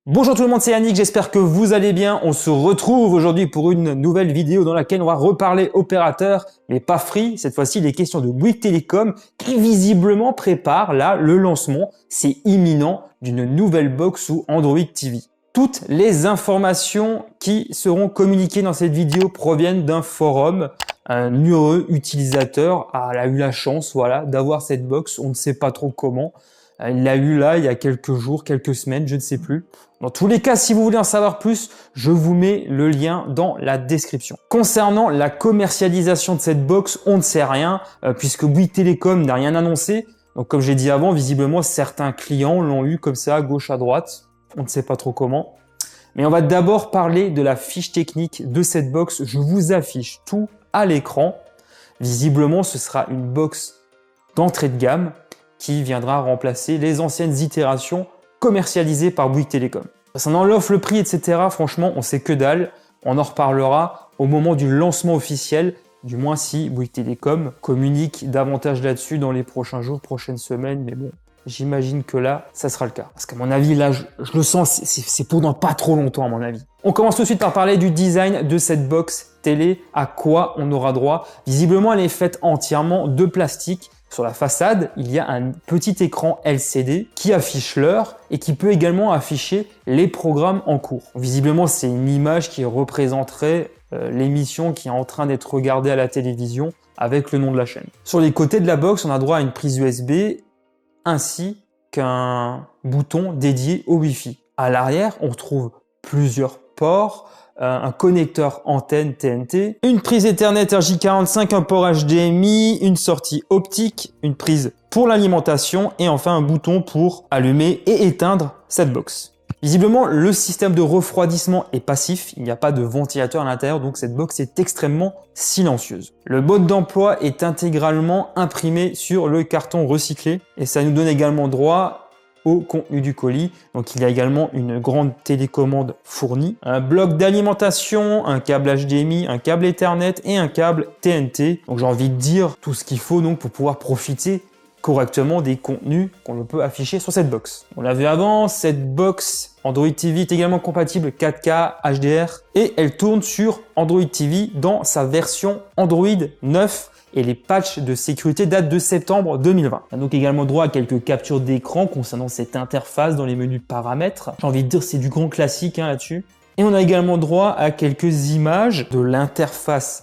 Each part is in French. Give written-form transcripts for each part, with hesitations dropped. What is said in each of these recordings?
Bonjour tout le monde, c'est Yannick, j'espère que vous allez bien. On se retrouve aujourd'hui pour une nouvelle vidéo dans laquelle on va reparler opérateur, mais pas Free. Cette fois-ci, il est question de Bouygues Telecom qui visiblement prépare là le lancement, c'est imminent, d'une nouvelle box sous Android TV. Toutes les informations qui seront communiquées dans cette vidéo proviennent d'un forum. Un heureux utilisateur a eu la chance, voilà, d'avoir cette box. On ne sait pas trop comment. Il l'a eu là il y a quelques jours, quelques semaines, je ne sais plus. Dans tous les cas, si vous voulez en savoir plus, je vous mets le lien dans la description. Concernant la commercialisation de cette box, on ne sait rien puisque Bouygues Telecom n'a rien annoncé. Donc comme j'ai dit avant, visiblement certains clients l'ont eu comme ça à gauche à droite. On ne sait pas trop comment. Mais on va d'abord parler de la fiche technique de cette box. Je vous affiche tout à l'écran. Visiblement, ce sera une box d'entrée de gamme qui viendra remplacer les anciennes itérations commercialisées par Bouygues Telecom. Concernant l'offre, le prix, etc., franchement, on sait que dalle. On en reparlera au moment du lancement officiel, du moins si Bouygues Telecom communique davantage là-dessus dans les prochains jours, prochaines semaines, mais bon, j'imagine que là, ça sera le cas. Parce qu'à mon avis, là, je le sens, c'est pour dans pas trop longtemps, à mon avis. On commence tout de suite par parler du design de cette box télé, à quoi on aura droit. Visiblement, elle est faite entièrement de plastique. Sur la façade, il y a un petit écran LCD qui affiche l'heure et qui peut également afficher les programmes en cours. Visiblement, c'est une image qui représenterait l'émission qui est en train d'être regardée à la télévision avec le nom de la chaîne. Sur les côtés de la box, on a droit à une prise USB ainsi qu'un bouton dédié au Wi-Fi. À l'arrière, on retrouve plusieurs ports, un connecteur antenne TNT, une prise Ethernet RJ45, un port HDMI, une sortie optique, une prise pour l'alimentation et enfin un bouton pour allumer et éteindre cette box. Visiblement, le système de refroidissement est passif, il n'y a pas de ventilateur à l'intérieur, donc cette box est extrêmement silencieuse. Le mode d'emploi est intégralement imprimé sur le carton recyclé et ça nous donne également droit au contenu du colis. Donc il y a également une grande télécommande fournie, un bloc d'alimentation, un câble HDMI, un câble Ethernet et un câble TNT. Donc j'ai envie de dire tout ce qu'il faut donc pour pouvoir profiter correctement des contenus qu'on peut afficher sur cette box. On l'a vu avant, cette box Android TV est également compatible 4K HDR et elle tourne sur Android TV dans sa version Android 9. Et les patchs de sécurité datent de septembre 2020. On a donc également droit à quelques captures d'écran concernant cette interface dans les menus paramètres. J'ai envie de dire c'est du grand classique là-dessus. Et on a également droit à quelques images de l'interface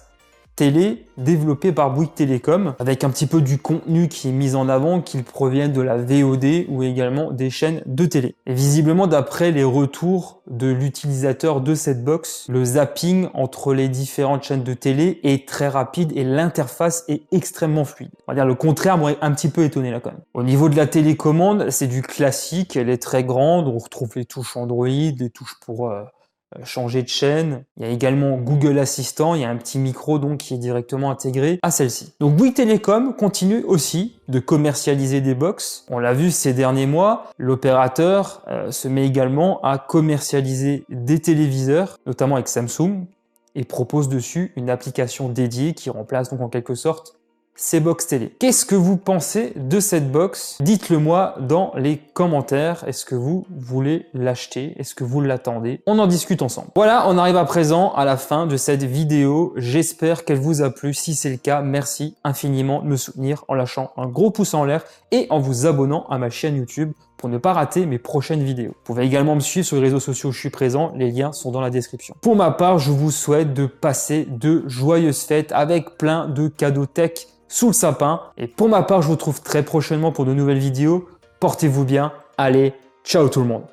télé développée par Bouygues Telecom avec un petit peu du contenu qui est mis en avant, qu'il provienne de la VOD ou également des chaînes de télé. Et visiblement, d'après les retours de l'utilisateur de cette box, le zapping entre les différentes chaînes de télé est très rapide et l'interface est extrêmement fluide. On va dire le contraire m'aurait un petit peu étonné là quand même. Au niveau de la télécommande, c'est du classique, elle est très grande, on retrouve les touches Android, les touches pour changer de chaîne. Il y a également Google Assistant, il y a un petit micro donc qui est directement intégré à celle-ci. Donc Bouygues Telecom continue aussi de commercialiser des box. On l'a vu ces derniers mois, l'opérateur se met également à commercialiser des téléviseurs, notamment avec Samsung, et propose dessus une application dédiée qui remplace donc en quelque sorte ces box télé. Qu'est-ce que vous pensez de cette box? Dites-le moi dans les commentaires. Est-ce que vous voulez l'acheter? Est-ce que vous l'attendez? On en discute ensemble. Voilà, on arrive à présent à la fin de cette vidéo. J'espère qu'elle vous a plu. Si c'est le cas, merci infiniment de me soutenir en lâchant un gros pouce en l'air et en vous abonnant à ma chaîne YouTube pour ne pas rater mes prochaines vidéos. Vous pouvez également me suivre sur les réseaux sociaux où je suis présent, les liens sont dans la description. Pour ma part, je vous souhaite de passer de joyeuses fêtes avec plein de cadeaux tech sous le sapin. Et pour ma part, je vous retrouve très prochainement pour de nouvelles vidéos. Portez-vous bien. Allez, ciao tout le monde.